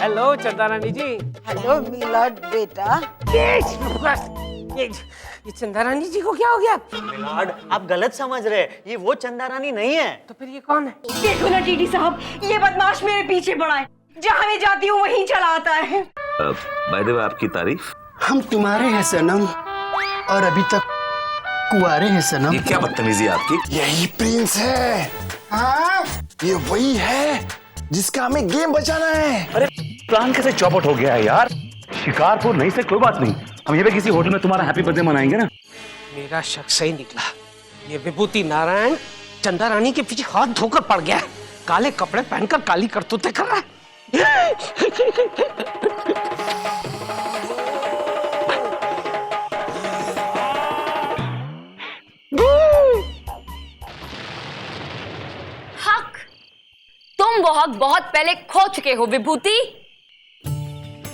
Hello चंदा रानी जी। Hello milord बेटा। ये चंदा रानी जी को क्या हो गया? मिलॉर्ड, आप गलत समझ रहे हैं, ये वो चंदा रानी नहीं है। तो फिर ये कौन है? देखो ना टीटी साहब, ये बदमाश मेरे पीछे पड़ा है, जहाँ मैं जाती हूँ वहीं चला आता है। बाय द वे, आपकी तारीफ। हम तुम्हारे हैं सनम, और अभी तक कुंवारे हैं सनम। ये क्या बदतमीजी है आपकी? यही प्रिंस है। हाँ, ये वही है जिसका हमें गेम बचाना है। अरे प्लान कैसे चौपट हो गया है यार? शिकारपुर नहीं से कोई बात नहीं, हम ये भी किसी होटल में तुम्हारा हैप्पी बर्थडे मनाएंगे ना। मेरा शक सही निकला। ये विभूति नारायण चंदा रानी के पीछे हाथ धोकर पड़ गया है। काले कपड़े पहनकर काली करतूतें कर रहा है। हक, तुम वो हक बहुत पहले खो चुके हो विभूति।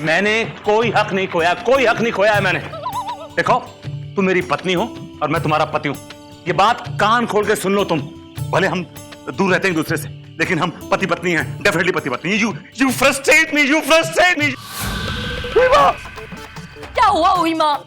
मैंने कोई हक नहीं खोया, कोई हक नहीं खोया है मैंने। देखो, तुम मेरी पत्नी हो और मैं तुम्हारा पति हूं। ये बात कान खोल के सुन लो तुम। भले हम दूर रहते हैं एक दूसरे से, लेकिन हम पति पत्नी हैं, डेफिनेटली पति पत्नी। You frustrate me, you frustrate me. क्या हुआ उइमा?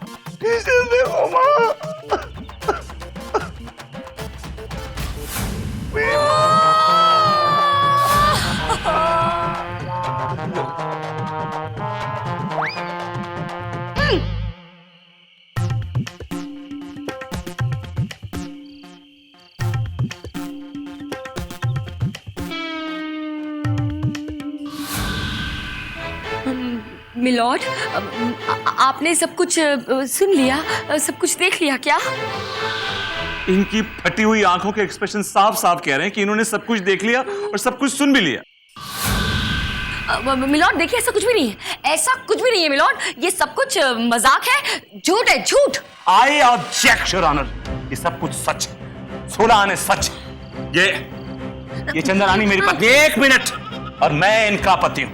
मिलॉर्ड, आपने सब कुछ सुन लिया, सब कुछ देख लिया क्या? इनकी फटी हुई आंखों के एक्सप्रेशन साफ साफ कह रहे हैं कि इन्होंने सब कुछ देख लिया और सब कुछ सुन भी लिया। मिलॉर्ड देखिए, ऐसा कुछ भी नहीं है, ऐसा कुछ भी नहीं है मिलॉर्ड, ये सब कुछ मजाक है, झूठ है, झूठ। आई ऑब्जेक्ट योर ऑनर, ये सब कुछ सच है, 16 आने सच। ये चंदा रानी मेरी पत्नी। एक मिनट, और मैं इनका पति हूं।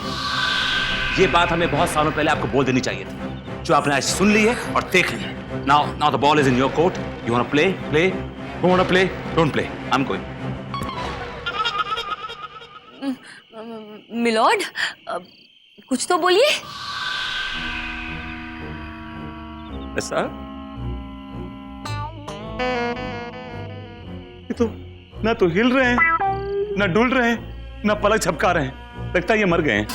ये बात हमें बहुत सालों पहले आपको बोल देनी चाहिए थी, जो आपने आज सुन ली है और देख ली है। Now the ball is in your court. You want to play, play. Don't want to play, don't play. I am going. Milord, कुछ तो बोलिए। ऐसा ये तो ना तो हिल रहे हैं, ना डुल रहे हैं, ना पलक झपका रहे हैं। लगता है ये मर गए हैं।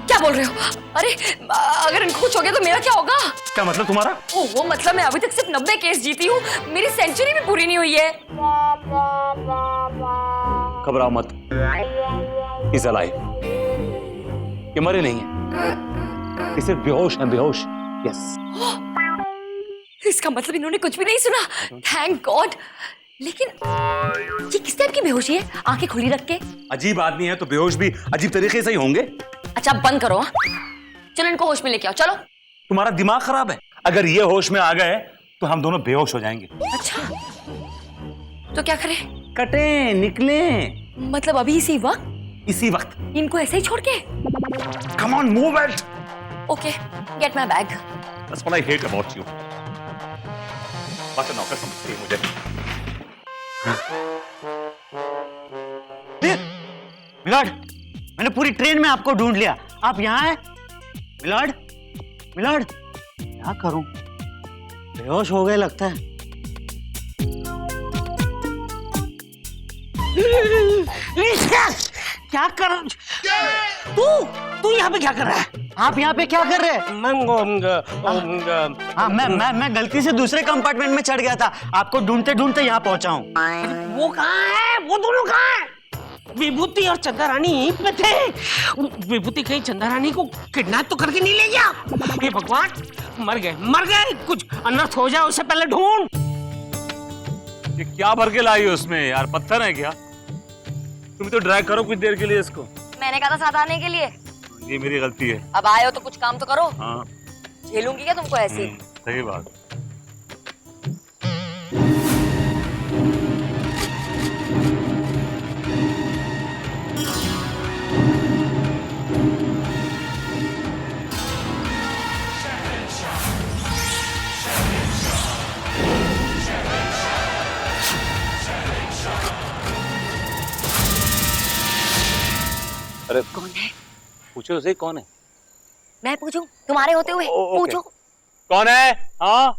क्या बोल रहे हो? अरे अगर इनको कुछ हो गया तो मेरा क्या होगा? क्या मतलब तुम्हारा? वो मतलब मैं अभी तक सिर्फ 90 केस जीती हूँ, मेरी सेंचुरी भी पूरी नहीं हुई है। घबराओ मत, इज अलाइव। ये मरे नहीं है, ये सिर्फ बेहोश है, बेहोश। यस। इसका मतलब इन्होंने कुछ भी नहीं सुना। Thank God. लेकिन ये किस टाइप की बेहोशी है, आंखें खुली रख के? अजीब आदमी है तो बेहोश भी अजीब तरीके से ही होंगे। अच्छा बंद करो। चलो इनको होश में लेके आओ, चलो। तुम्हारा दिमाग खराब है। अगर ये होश में आ गए तो हम दोनों बेहोश हो जाएंगे। अच्छा तो क्या करें? कटे निकले, मतलब अभी इसी वक्त? इसी वक्त। इनको ऐसे ही छोड़ के? Come on, move it. Okay, gate my bag. That's what I hate about you. बात नौकर समझती है मुझे। मिलॉर्ड, मैंने पूरी ट्रेन में आपको ढूंढ लिया, आप यहाँ हैं? मिलॉर्ड, मिलॉर्ड, क्या करूं? बेहोश हो गए लगता है। क्या कर तू यहाँ पे क्या कर रहा है? आप यहाँ पे क्या कर रहे हैं? हाँ, मैं गलती से दूसरे कंपार्टमेंट में चढ़ गया था, आपको ढूंढते ढूंढते यहाँ पहुंचा हूँ। वो कहाँ है? वो दोनों कहाँ है? विभूति और चंदा रानी यहीं पे थे। विभूति कहीं चंदा रानी को किडनैप तो करके नहीं ले गया? हे भगवान, मर गए। कुछ अनर्थ हो जाए उससे पहले ढूंढ। ये क्या भर के लाई है उसमें यार? पत्थर है क्या? तुम तो ड्रैग करो कुछ देर के लिए इसको। मैंने कहा था साथ आने के लिए। ये मेरी गलती है। अब आए हो तो कुछ काम तो करो। हाँ, झेलूंगी क्या तुमको ऐसे? सही बात। कौन है? पूछो तो सही कौन है? मैं पूछूं तुम्हारे होते हुए? ओके। पूछो। कौन है? हाँ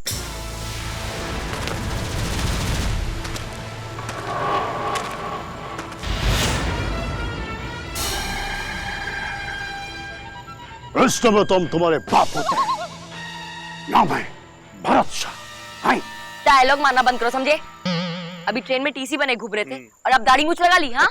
इस समय तुम तुम्हारे बाप होते हैं। नाम है भरत शाह। हाय डायलॉग मारना बंद करो, समझे? अभी ट्रेन में टीसी बने घूम रहे थे और अब दाढ़ी मूछ लगा ली। हाँ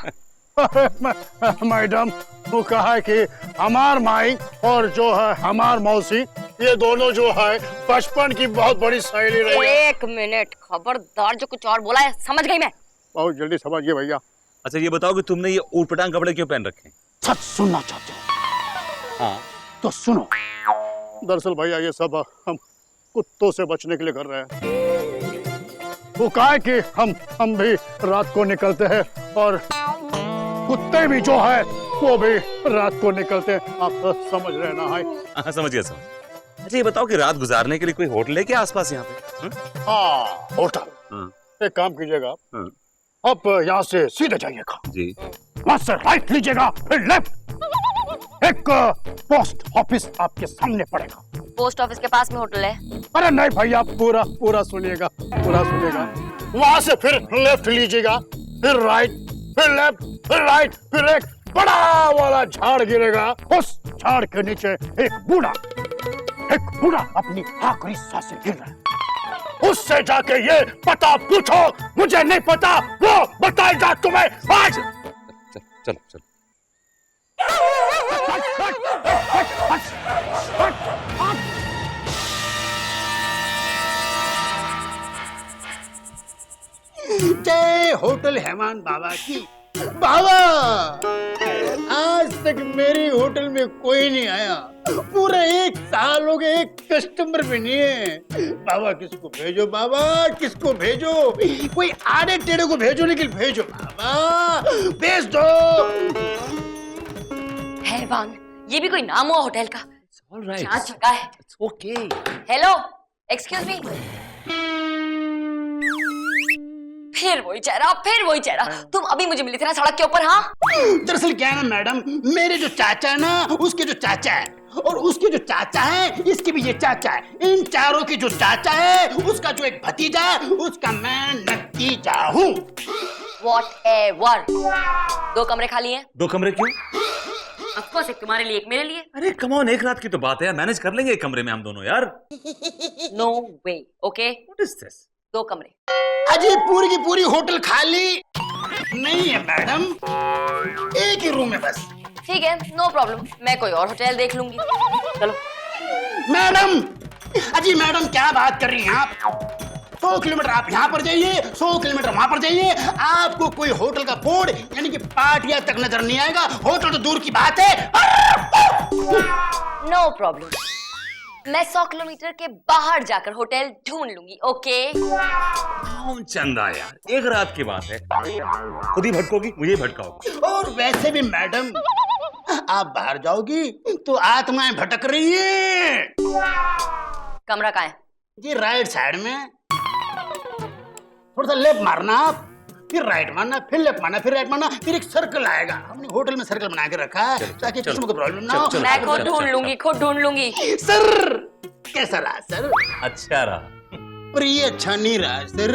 मैडम, वो कहा है कि हमार माई और जो है हमार मौसी, ये दोनों जो है बचपन की बहुत बड़ी सहेली रही है। एक मिनट, खबरदार जो कुछ और बोला है समझ गई मैं। बहुत जल्दी समझिए भैया। अच्छा ये बताओ कि तुमने ये ऊटपटांग कपड़े क्यों पहन रखे हैं? सच सुनना चाहते हो हाँ तो सुनो। दरअसल भैया ये सब हम कुत्तों से बचने के लिए कर रहे हैं। वो कहा है कि हम भी रात को निकलते हैं और कुत्ते भी जो है वो भी रात को निकलते हैं। आप समझ रहे हैं ना? हाँ समझ गया समझ। अच्छा ये बताओ कि रात गुजारने के लिए कोई होटल है क्या आसपास यहाँ पे? हाँ होटल। हाँ एक काम कीजिएगा, हाँ आप यहाँ से सीधे जाइएगा, जी। वहां से राइट लीजिएगा, फिर लेफ्ट। एक पोस्ट ऑफिस आपके सामने पड़ेगा। पोस्ट ऑफिस के पास में होटल है? अरे नहीं भैया, पूरा सुनिएगा, पूरा सुनिएगा। वहां से फिर लेफ्ट लीजिएगा, फिर राइट, फिर लेफ्ट, फिर राइट, फिर एक बड़ा वाला झाड़ गिरेगा। उस झाड़ के नीचे एक बूढ़ा अपनी आखिरी सांसें गिर रहा है। उससे जाके ये पता पूछो, मुझे नहीं पता, वो बताएगा तुम्हें। आज चलो चलो। जय होटल हेमान बाबा की। बाबा, आज तक मेरी होटल में कोई नहीं आया, पूरे 1 साल हो गए, एक कस्टमर भी नहीं है। बाबा किसको भेजो, बाबा किसको भेजो, कोई आड़े टेढ़े को भेजो, लेकिन भेजो बाबा, भेज दो। हैवान, ये भी कोई नाम हुआ होटल का? All right. क्या जगह है। It's okay. Hello, excuse me. फिर वही चेहरा। तुम अभी मुझे मिली थी ना सड़क के ऊपर? हाँ दरअसल क्या है ना मैडम, मेरे जो चाचा है ना, उसके जो चाचा है, और उसके जो चाचा है, इसके भी ये चाचा है, इन चारों के जो चाचा है, उसका जो एक भतीजा है, उसका मैं नतीजा हूँ। Whatever। 2 कमरे खाली हैं? 2 कमरे क्यों? Of course, एक तुम्हारे लिए, एक मेरे लिए। अरे कम ऑन, एक रात की तो बात है यार, मैनेज कर लेंगे एक कमरे में हम दोनों यार। No way, okay? What is this? 2 कमरे। अजी पूरी की पूरी होटल खाली नहीं है मैडम, एक ही रूम है बस। ठीक है, नो प्रॉब्लम, मैं कोई और होटल देख लूंगी। चलो। मैडम, अजी मैडम क्या बात कर रही हैं आप? 100 किलोमीटर आप यहाँ पर जाइए, 100 किलोमीटर वहां पर जाइए, आपको कोई होटल का बोर्ड यानी कि पाटिया तक नजर नहीं आएगा। होटल तो दूर की बात है। नो प्रॉब्लम, मैं 100 किलोमीटर के बाहर जाकर होटल ढूंढ लूंगी। ओके? कौन चंदा यार, एक रात की बात है, खुद ही भटकोगी, मुझे भटकाओगी। और वैसे भी मैडम, आप बाहर जाओगी तो आत्माएं भटक रही है। कमरा कहाँ है? जी राइट साइड में, थोड़ा सा लेफ्ट मारना आप, फिर राइट मारना, फिर लेफ्ट मारना, फिर राइट मारना, फिर एक सर्कल आएगा। हमने होटल में सर्कल बना के रखा है ताकि किसी को प्रॉब्लम ना हो। मैं खुद ढूंढ लूंगी। सर कैसा रहा सर? अच्छा रहा, पर ये अच्छा नहीं रहा सर।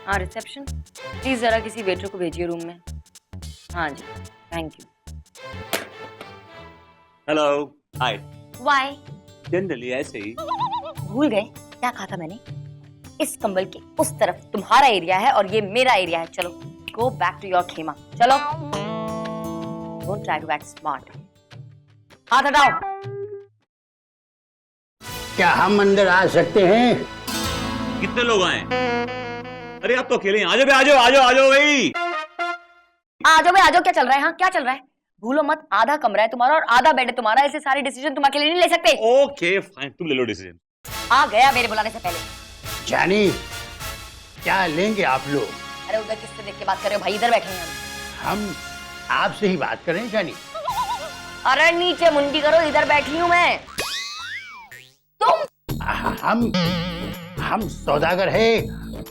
हाँ रिसेप्शन, प्लीज जरा किसी वेटर को भेजिए रूम में। हाँ जी, thank you. Hello, hi. Why? Generally ऐसे ही। भूल गए क्या कहा था मैंने? इस कंबल के उस तरफ तुम्हारा एरिया है और ये मेरा एरिया है। चलो, गो बैक टू योर खेमा। चलो, don't try to act smart. हाथ हटाओ। क्या हम अंदर आ सकते हैं? कितने लोग आए? अरे आप तो अकेले हैं, आजो भाई। आजो क्या चल रहा है? हाँ क्या चल रहा है? भूलो मत, आधा कमरा है तुम्हारा और आधा बेड है तुम्हारा, ऐसे सारे डिसीजन तुम अकेले नहीं ले सकते। ओके फाइन, तुम ले लो डिसीजन। आ गया मेरे बुलाने से पहले। जानी, क्या लेंगे आप लोग? अरे उधर किससे देख के बात कर रहे हो भाई? इधर बैठे हैं हम आपसे ही बात करें जानी। अरे नीचे मुंडी करो, इधर बैठी हूँ मैं। तुम? हम सौदागर है,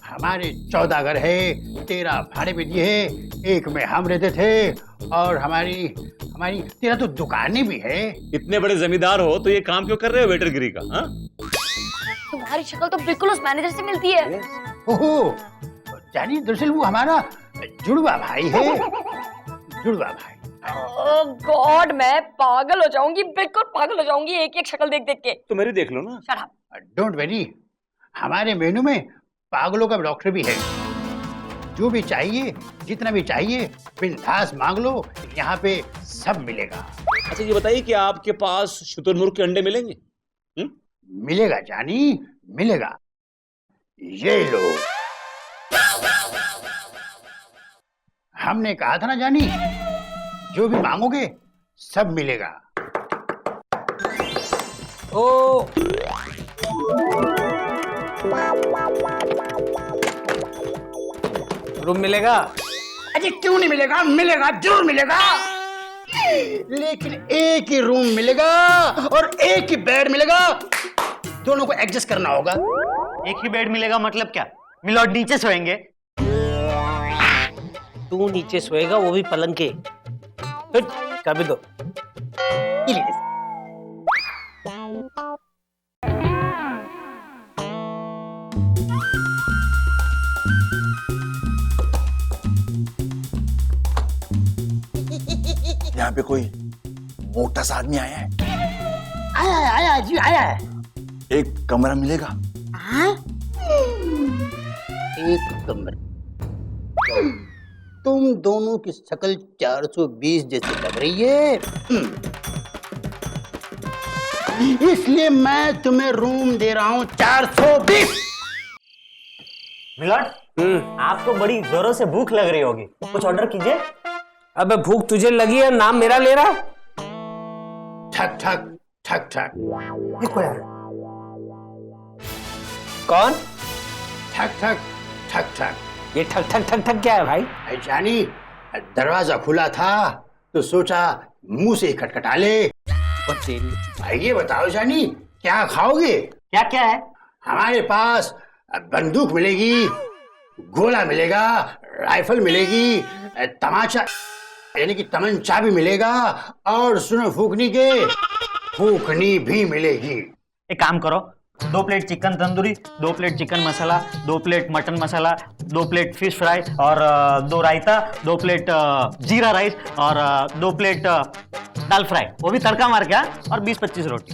हमारे सौदागर है, तेरा भाड़े पे दिए है, एक में हम रहते थे और हमारी हमारी तेरा तो दुकानें भी है। इतने बड़े जमींदार हो तो ये काम क्यों कर रहे हो वेटरगिरी का? हाँ? तुम्हारी शक्ल तो बिल्कुल उस मैनेजर से मिलती है। ओहो, जानी दरअसल वो हमारा जुड़वा भाई है, जुड़वा भाई। गॉड, मैं पागल हो जाऊंगी, बिल्कुल पागल हो जाऊंगी एक एक शक्ल देख देख के। तो मेरी देख लो ना। Shut up. डोंट वरी, हमारे मेनू में पागलों का डॉक्टर भी है। जो भी चाहिए, जितना भी चाहिए, बिंदास मांग लो, यहाँ पे सब मिलेगा। अच्छा ये बताइए कि आपके पास शुतुरमुर्ग के अंडे मिलेंगे? मिलेगा जानी, मिलेगा। ये लो, हमने कहा था ना जानी, जो भी मांगोगे सब मिलेगा। ओ रूम मिलेगा? अरे क्यों नहीं मिलेगा, मिलेगा, जरूर मिलेगा, लेकिन एक ही रूम मिलेगा और एक ही बेड मिलेगा। दोनों को एडजस्ट करना होगा। एक ही बेड मिलेगा मतलब क्या? मिलॉर्ड नीचे सोएंगे? तू नीचे सोएगा, वो भी पलंग के। कभी दो। यहाँ पे कोई मोटा सा आदमी आया है। आया जी, आया है। एक कमरा मिलेगा? एक कमरा? तुम दोनों की शक्ल 420 जैसी लग रही है, इसलिए मैं तुम्हें रूम दे रहा हूँ 420। मिलॉर्ड, आपको बड़ी जोरों से भूख लग रही होगी, कुछ ऑर्डर कीजिए। अबे भूख तुझे लगी है, नाम मेरा ले रहा? ठक ठक ठक ठक। देखो यार, कौन? ठक ठक ठक ठक। ये ठक ठक ठक ठक क्या है भाई? जानी, दरवाजा खुला था तो सोचा मुंह से ही खटखटा ले। भाई ये बताओ जानी, क्या खाओगे? क्या क्या है? हमारे पास बंदूक मिलेगी, गोला मिलेगा, राइफल मिलेगी, तमाचा यानी कि तमंचा भी मिलेगा, और सुनो फूकनी भी मिलेगी। एक काम करो, 2 plate chicken tandoori, 2 plate chicken masala, 2 plate mutton masala, 2 plate fish fry और 2 रायता, 2 प्लेट जीरा राइस और 2 प्लेट दाल फ्राई, वो भी तड़का मार के, और 20-25 रोटी।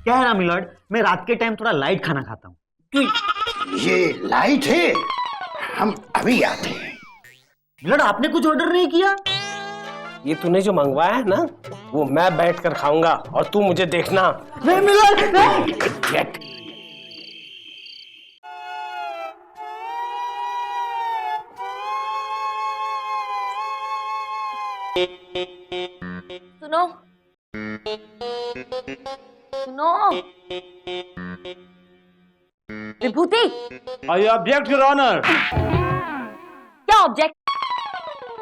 क्या है ना मिलॉर्ड, मैं रात के टाइम थोड़ा लाइट खाना खाता हूँ। ये लाइट है, हम अभी आते हैं। मिलॉर्ड, आपने कुछ ऑर्डर नहीं किया? ये तूने जो मंगवाया है ना, वो मैं बैठ कर खाऊंगा और तू मुझे देखना। नहीं मिलॉर्ड, नहीं। सुनो सुनो, Vibhuti. I object your honour. क्या ऑब्जेक्ट?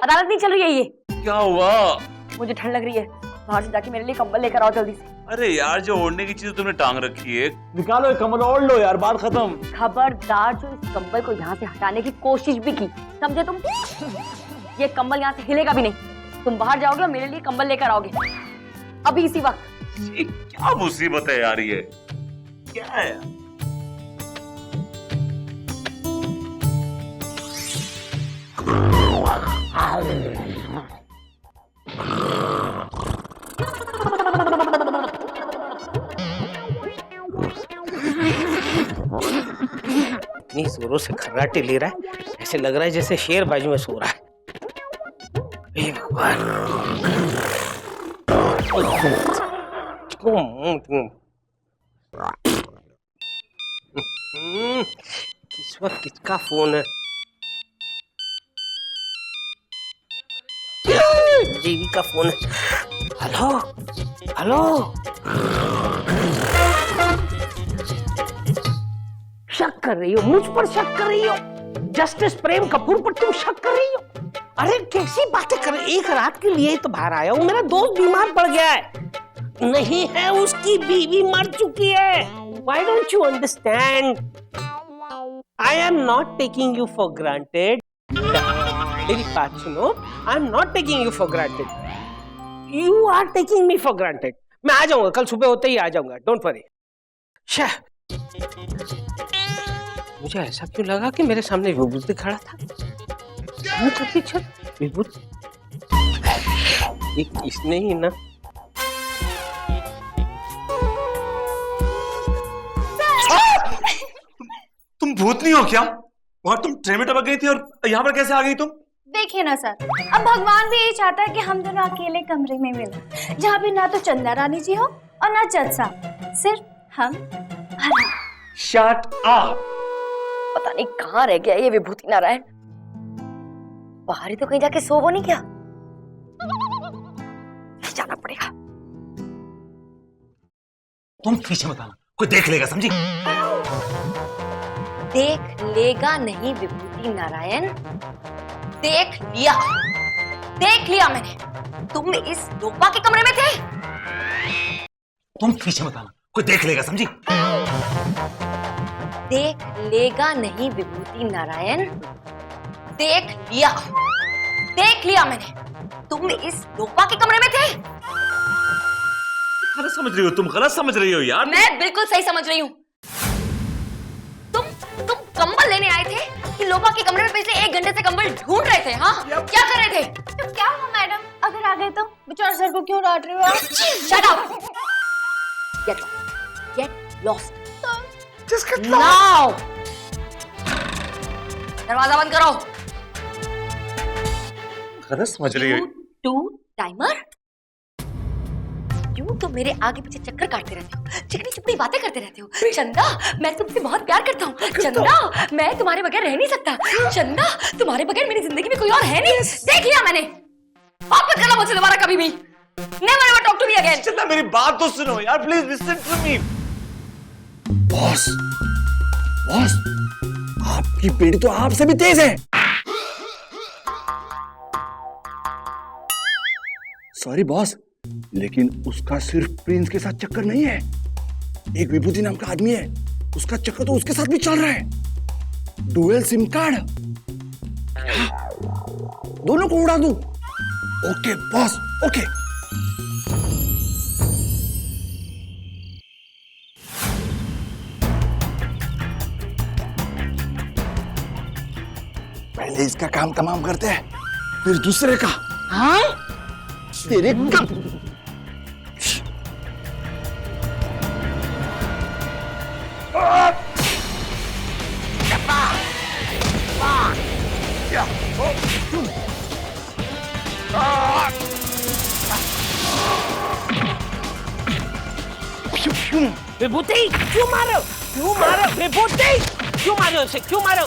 अदालत नहीं चल रही है ये। क्या हुआ? मुझे ठंड लग रही है, बाहर से जाके मेरे लिए कंबल लेकर आओ जल्दी से। अरे यार, जो ओढ़ने की चीज तुमने टांग रखी है, निकालो एक कंबल ओढ़ लो यार, बात खत्म। खबरदार जो इस कंबल को यहाँ से हटाने की कोशिश भी की, समझे तुम? ये कंबल यहाँ से हिलेगा भी नहीं। तुम बाहर जाओगे और मेरे लिए कंबल लेकर आओगे अभी इसी वक्त। ये क्या मुसीबत है यार, ये क्या है? इतनी जोरों से खर्राटे ले रहा है, ऐसे लग रहा है जैसे शेर बाजू में सो रहा है। हे भगवान, इस वक्त किसका फोन है? जीवी का फोन है। हेलो हेलो, शक कर रही हो मुझ पर? शक कर रही हो जस्टिस प्रेम कपूर पर? तुम शक कर रही हो? अरे कैसी बातें कर रही? एक रात के लिए तो बाहर आया हूँ, मेरा दोस्त बीमार पड़ गया है। नहीं है, उसकी बीवी मर चुकी है। Why don't you understand? I am not taking you for granted. मेरी बात सुनो, I am not taking you for granted. You are taking me for granted. मैं आ जाऊंगा, कल सुबह होते ही आ जाऊंगा. Don't worry. मुझे ऐसा क्यों लगा कि मेरे सामने विभूति खड़ा था? विभूति इसने ही ना. तुम भूतनी हो क्या? और तुम ट्रेन में टपक गई थी और यहाँ पर कैसे आ गई तुम? देखिए ना सर, अब भगवान भी यही चाहता है कि हम दोनों अकेले कमरे में मिले, जहाँ पे ना तो चंदा रानी जी हो और ना जज साहब, सिर्फ हम. Shut up. पता नहीं कहाँ रह गया ये विभूति नारायण. बाहर ही तो कहीं जाके सो वो नहीं क्या? जाना पड़ेगा. तुम पीछे मत आना, कोई देख लेगा, समझी? देख लेगा नहीं विभूति नारायण, देख लिया मैंने. तुम इस लोपा के कमरे में थे. तुम पीछे मत आना, कोई देख लेगा, समझी? देख लेगा नहीं विभूति नारायण, देख लिया मैंने. तुम इस लोपा के कमरे में थे. गलत समझ रही हो, तुम गलत समझ रही हो यार. मैं बिल्कुल सही समझ रही हूँ. तुम कंबल लेने आए थे कि लोपा के कमरे में पिछले 1 घंटे से कंबल ढूंढ रहे थे? हाँ, क्या कर रहे थे? तो क्या हुआ मैडम, अगर आ गए तो बेचारे सर को क्यों डांट रहे हो आप? Shut up! Get lost. Just get lost. Now. दरवाजा बंद करो. गलत समझ रही हो. Two timer. यूं तो मेरे आगे पीछे चक्कर काटते रहते हो, चिकनी चुपड़ी बातें करते रहते हो. चंदा, मैं तुमसे बहुत प्यार करता हूँ. चंदा, मैं तुम्हारे बगैर रह नहीं सकता. चंदा, तुम्हारे बगैर मेरी जिंदगी में कोई और है नहीं. देख लिया मैंने. बात मत करना मुझसे दोबारा कभी भी. Never ever talk to me again. चंदा, मेरी बात तो सुनो यार, please listen to me. Boss, boss, आपकी बेटी तो आपसे भी तेज है. सॉरी बॉस, लेकिन उसका सिर्फ प्रिंस के साथ चक्कर नहीं है. एक विभूति नाम का आदमी है, उसका चक्कर तो उसके साथ भी चल रहा है. Dual SIM card. दोनों को उड़ा दूं. Okay boss, okay. पहले इसका काम तमाम करते हैं, फिर दूसरे का. हाँ? तेरे का. विभूति क्यों मारो? विभूति क्यों मारो? उसे क्यों मारो?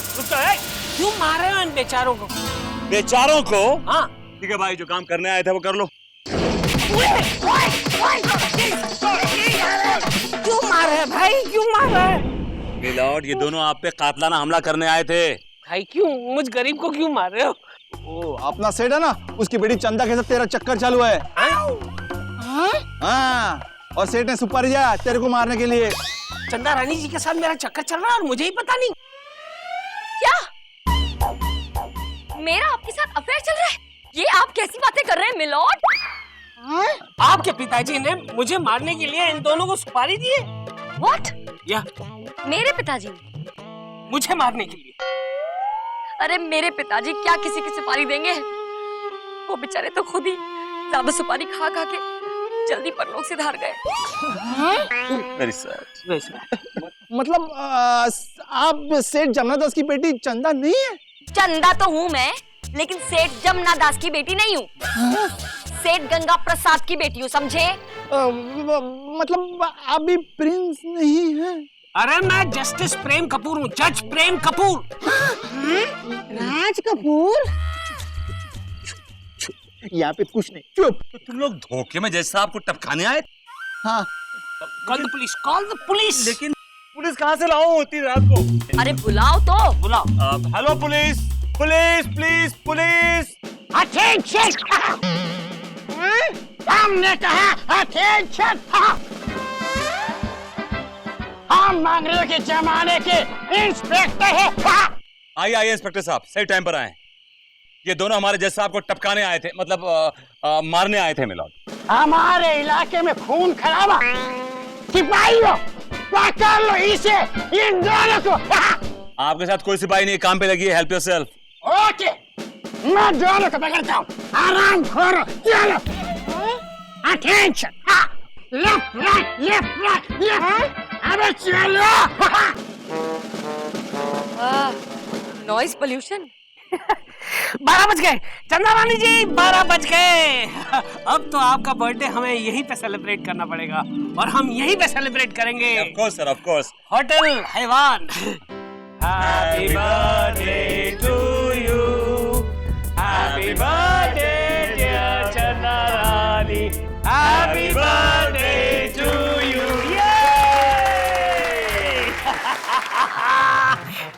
क्यों मारे हो इन बेचारों को? बेचारों को? हाँ. ठीक है भाई, जो काम करने आए थे वो कर लो. क्यों मार रहे भाई, क्यों मार रहे? मिलॉर्ड, ये दोनों आप पे कातलाना हमला करने आए थे. भाई क्यों, मुझ गरीब को क्यों मार रहे हो? ओ, अपना सेठ है ना, उसकी बेटी चंदा के साथ तेरा चक्कर चालू है. हाँ, और सेठ ने सुपारी दिया तेरे को मारने के लिए. चंदा रानी जी के साथ मेरा चक्कर चल रहा है और मुझे ही पता नहीं. क्या मेरा आपके साथ अफेयर चल रहा है? ये आप कैसी बातें कर रहे हैं मिलॉर्ड? आपके पिताजी ने मुझे मारने के लिए इन दोनों को सुपारी दी है. What? या मेरे पिताजी मुझे मारने के लिए? अरे मेरे पिताजी क्या किसी की सुपारी देंगे? वो बेचारे तो खुद ही ज्यादा सुपारी खा खा के जल्दी परलोक से धार गए. Very sad. मतलब आप सेठ जमुना दास की बेटी चंदा नहीं है? चंदा तो हूँ मैं, लेकिन सेठ जमुना दास की बेटी नहीं हूँ. सेठ गंगा प्रसाद की बेटी हूँ, समझे? मतलब आप भी प्रिंस नहीं हैं? अरे मैं जस्टिस प्रेम कपूर हूँ, जज प्रेम कपूर. राज कपूर? यहाँ पे कुछ नहीं, चुप. तो तुम लोग धोखे में जज साहब को टपकाने आए? हाँ. Call the police, call the police. लेकिन पुलिस कहाँ से लाओ होती रात को? अरे बुलाओ तो. बुलाओ. Hello police, police please, police. Attention. हमने कहा अटेंशन. हम अंग्रेजों के जमाने के इंस्पेक्टर है। आइए आइए इंस्पेक्टर साहब, सही टाइम पर आए। ये दोनों हमारे जज साहब को टपकाने आए थे, मतलब मारने आए थे मिलॉर्ड। हमारे इलाके में खून खराबा, सिपाहियों पकड़ लो इसे, इन दोनों को। आपके साथ कोई सिपाही नहीं, काम पे लगी है, हेल्प योरसेल्फ। ओके, मैं दोनों को पकड़ता हूँ, आराम करो, चलो। Attention, left right left right left, अबे चलो। Noise pollution. 12 बज गए चंदा रानी जी, 12 बज गए। अब तो आपका बर्थडे हमें यहीं पे सेलिब्रेट करना पड़ेगा, और हम यहीं पे सेलिब्रेट करेंगे। Of course sir, of course. Hotel हैवान। Happy birthday to you, happy birthday dear Chanda Rani, happy birthday to you.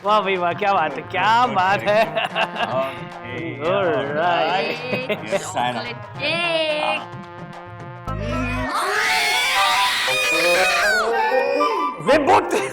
वाह भाई वाह, क्या बात है, क्या बात है। Chocolate cake. विभूति